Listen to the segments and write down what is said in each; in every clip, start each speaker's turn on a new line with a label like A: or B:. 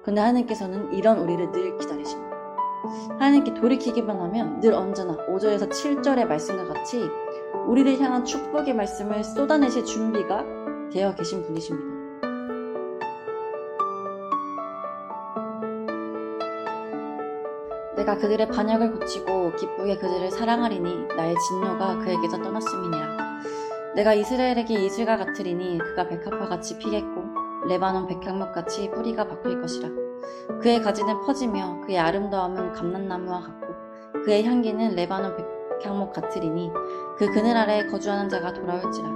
A: 근데 하나님께서는 이런 우리를 늘 기다리십니다. 하나님께 돌이키기만 하면 늘 언제나 5절에서 7절의 말씀과 같이 우리를 향한 축복의 말씀을 쏟아내실 준비가 되어 계신 분이십니다. 내가 그들의 반역을 고치고 기쁘게 그들을 사랑하리니 나의 진노가 그에게서 떠났음이니라. 내가 이스라엘에게 이슬과 같으리니 그가 백합화같이 피겠고 레바논 백향목같이 뿌리가 박힐 것이라. 그의 가지는 퍼지며 그의 아름다움은 감람나무와 같고 그의 향기는 레바논 백향목 같으리니 그 그늘 아래에 거주하는 자가 돌아올지라.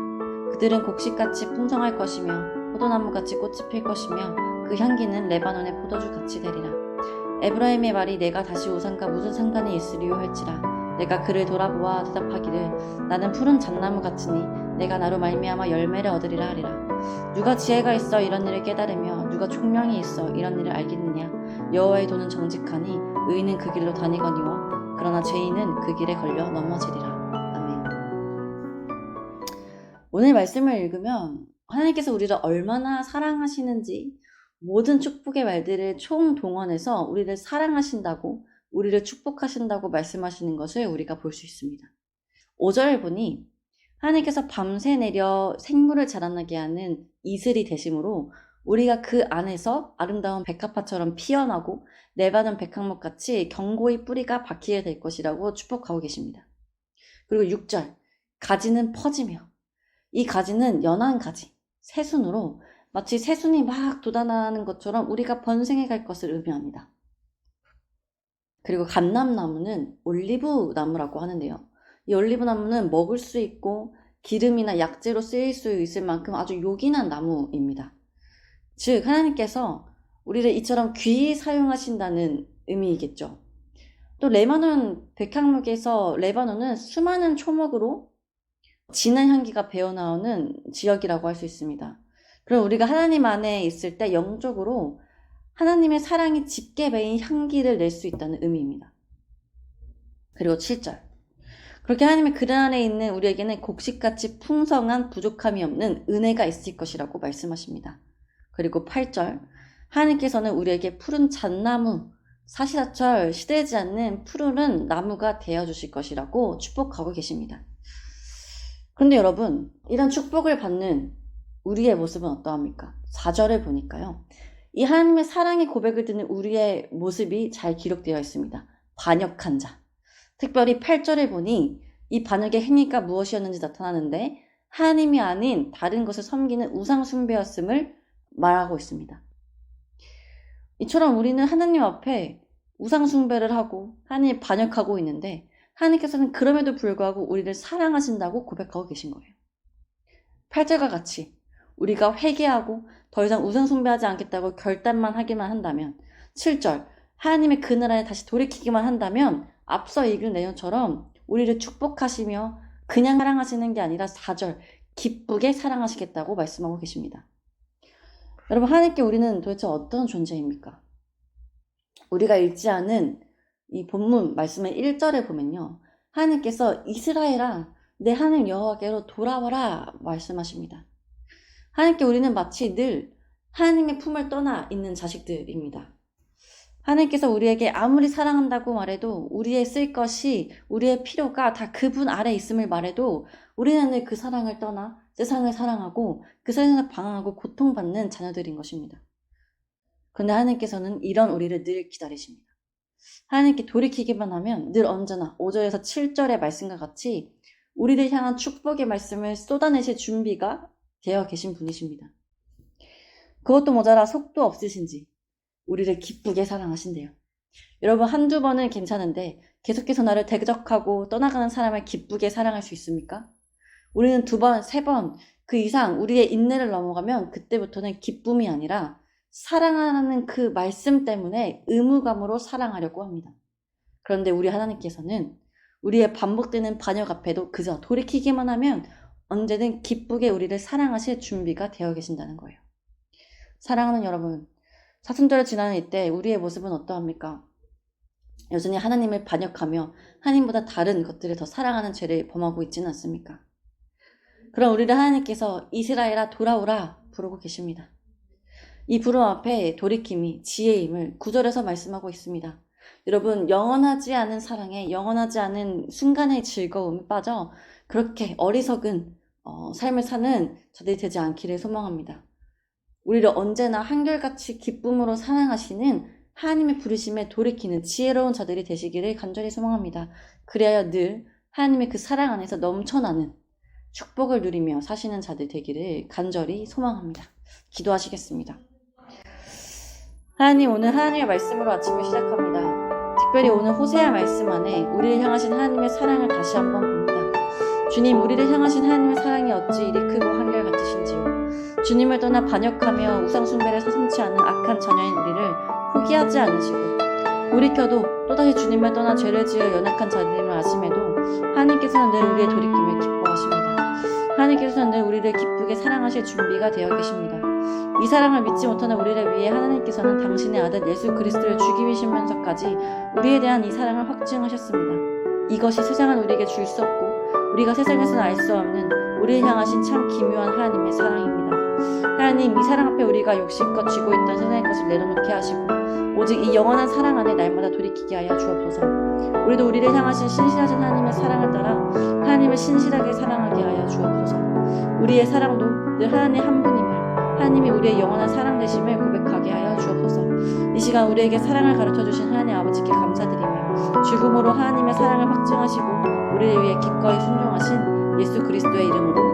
A: 그들은 곡식같이 풍성할 것이며 포도나무같이 꽃이 필 것이며 그 향기는 레바논의 포도주같이 되리라. 에브라임의 말이 내가 다시 우상과 무슨 상관이 있으리요 할지라. 내가 그를 돌아보아 대답하기를 나는 푸른 잣나무 같으니 내가 나로 말미암아 열매를 얻으리라 하리라. 누가 지혜가 있어 이런 일을 깨달으며 누가 총명이 있어 이런 일을 알겠느냐. 여호와의 도는 정직하니 의인은 그 길로 다니거니와 그러나 죄인은 그 길에 걸려 넘어지리라. 아멘. 오늘 말씀을 읽으면 하나님께서 우리를 얼마나 사랑하시는지 모든 축복의 말들을 총동원해서 우리를 사랑하신다고 우리를 축복하신다고 말씀하시는 것을 우리가 볼 수 있습니다. 5절을 보니 하나님께서 밤새 내려 생물을 자라나게 하는 이슬이 되심으로 우리가 그 안에서 아름다운 백합화처럼 피어나고 레바논 백향목같이 견고히 뿌리가 박히게 될 것이라고 축복하고 계십니다. 그리고 6절, 가지는 퍼지며, 이 가지는 연한 가지, 새순으로 마치 새순이 막 돋아나는 것처럼 우리가 번성해 갈 것을 의미합니다. 그리고 감람나무는 올리브 나무라고 하는데요. 이 올리브 나무는 먹을 수 있고 기름이나 약재로 쓰일 수 있을 만큼 아주 요긴한 나무입니다. 즉 하나님께서 우리를 이처럼 귀히 사용하신다는 의미이겠죠. 또 레바논 백향목에서 레바논은 수많은 초목으로 진한 향기가 배어나오는 지역이라고 할 수 있습니다. 그럼 우리가 하나님 안에 있을 때 영적으로 하나님의 사랑이 짙게 배인 향기를 낼 수 있다는 의미입니다. 그리고 7절, 그렇게 하나님의 그늘 안에 있는 우리에게는 곡식같이 풍성한 부족함이 없는 은혜가 있을 것이라고 말씀하십니다. 그리고 8절, 하나님께서는 우리에게 푸른 잣나무, 사시사철 시들지 않는 푸르른 나무가 되어주실 것이라고 축복하고 계십니다. 그런데 여러분, 이런 축복을 받는 우리의 모습은 어떠합니까? 4절을 보니까요. 이 하나님의 사랑의 고백을 듣는 우리의 모습이 잘 기록되어 있습니다. 반역한 자. 특별히 8절을 보니 이 반역의 행위가 무엇이었는지 나타나는데 하나님이 아닌 다른 것을 섬기는 우상 숭배였음을 말하고 있습니다. 이처럼 우리는 하나님 앞에 우상 숭배를 하고 하나님을 반역하고 있는데 하나님께서는 그럼에도 불구하고 우리를 사랑하신다고 고백하고 계신 거예요. 8절과 같이 우리가 회개하고 더 이상 우상 숭배하지 않겠다고 결단만 하기만 한다면, 7절 하나님의 그늘 안에 다시 돌이키기만 한다면 앞서 읽은 내용처럼 우리를 축복하시며 그냥 사랑하시는 게 아니라 4절 기쁘게 사랑하시겠다고 말씀하고 계십니다. 여러분, 하나님께 우리는 도대체 어떤 존재입니까? 우리가 읽지 않은 이 본문 말씀의 1절에 보면요, 하나님께서 이스라엘아 내 하나님 여호와께로 돌아와라 말씀하십니다. 하나님께 우리는 마치 늘 하나님의 품을 떠나 있는 자식들입니다. 하나님께서 우리에게 아무리 사랑한다고 말해도 우리의 쓸 것이, 우리의 필요가 다 그분 아래 있음을 말해도 우리는 늘 그 사랑을 떠나 세상을 사랑하고 그 세상을 방황하고 고통받는 자녀들인 것입니다. 그런데 하나님께서는 이런 우리를 늘 기다리십니다. 하나님께 돌이키기만 하면 늘 언제나 5절에서 7절의 말씀과 같이 우리를 향한 축복의 말씀을 쏟아내실 준비가 되어 계신 분이십니다. 그것도 모자라 속도 없으신지 우리를 기쁘게 사랑하신대요. 여러분, 한두 번은 괜찮은데 계속해서 나를 대적하고 떠나가는 사람을 기쁘게 사랑할 수 있습니까? 우리는 2번, 3번 그 이상 우리의 인내를 넘어가면 그때부터는 기쁨이 아니라 사랑하는 그 말씀 때문에 의무감으로 사랑하려고 합니다. 그런데 우리 하나님께서는 우리의 반복되는 반역 앞에도 그저 돌이키기만 하면 언제든 기쁘게 우리를 사랑하실 준비가 되어 계신다는 거예요. 사랑하는 여러분, 사순절을 지나는 이때 우리의 모습은 어떠합니까? 여전히 하나님을 반역하며 하나님보다 다른 것들을 더 사랑하는 죄를 범하고 있지는 않습니까? 그럼 우리를 하나님께서 이스라엘아 돌아오라 부르고 계십니다. 이 부름 앞에 돌이킴이 지혜임을 9절에서 말씀하고 있습니다. 여러분, 영원하지 않은 사랑에, 영원하지 않은 순간의 즐거움에 빠져 그렇게 어리석은 삶을 사는 자들이 되지 않기를 소망합니다. 우리를 언제나 한결같이 기쁨으로 사랑하시는 하나님의 부르심에 돌이키는 지혜로운 자들이 되시기를 간절히 소망합니다. 그래야 늘 하나님의 그 사랑 안에서 넘쳐나는 축복을 누리며 사시는 자들 되기를 간절히 소망합니다. 기도하시겠습니다. 하나님, 오늘 하나님의 말씀으로 아침을 시작합니다. 특별히 오늘 호세아 말씀 안에 우리를 향하신 하나님의 사랑을 다시 한번 봅니다. 주님, 우리를 향하신 하나님의 사랑이 어찌 이리 크고 한결같으신지요. 주님을 떠나 반역하며 우상숭배를 서슴지 않은 악한 자녀인 우리를 포기하지 않으시고 돌이켜도 또다시 주님을 떠나 죄를 지어 연약한 자들임을 아심에도 하나님께서는 늘 우리의 돌이킴을 기뻐하십니다. 하나님께서는 늘 우리를 기쁘게 사랑하실 준비가 되어 계십니다. 이 사랑을 믿지 못하는 우리를 위해 하나님께서는 당신의 아들 예수 그리스도를 죽이시면서까지 우리에 대한 이 사랑을 확증하셨습니다. 이것이 세상은 우리에게 줄 수 없고 우리가 세상에서는 알 수 없는 우리를 향하신 참 기묘한 하나님의 사랑입니다. 하나님, 이 사랑 앞에 우리가 욕심껏 쥐고 있던 세상의 것을 내려놓게 하시고 오직 이 영원한 사랑 안에 날마다 돌이키게 하여 주옵소서. 우리도 우리를 향하신 신실하신 하나님의 사랑을 따라 하나님을 신실하게 사랑하게 하여 주옵소서. 우리의 사랑도 늘 하나님 한 분임을, 하나님이 우리의 영원한 사랑 되심을 고백하게 하여 주옵소서. 이 시간 우리에게 사랑을 가르쳐주신 하나님 아버지께 감사드리며 죽음으로 하나님의 사랑을 확증하시고 우리를 위해 기꺼이 순종하신 예수 그리스도의 이름으로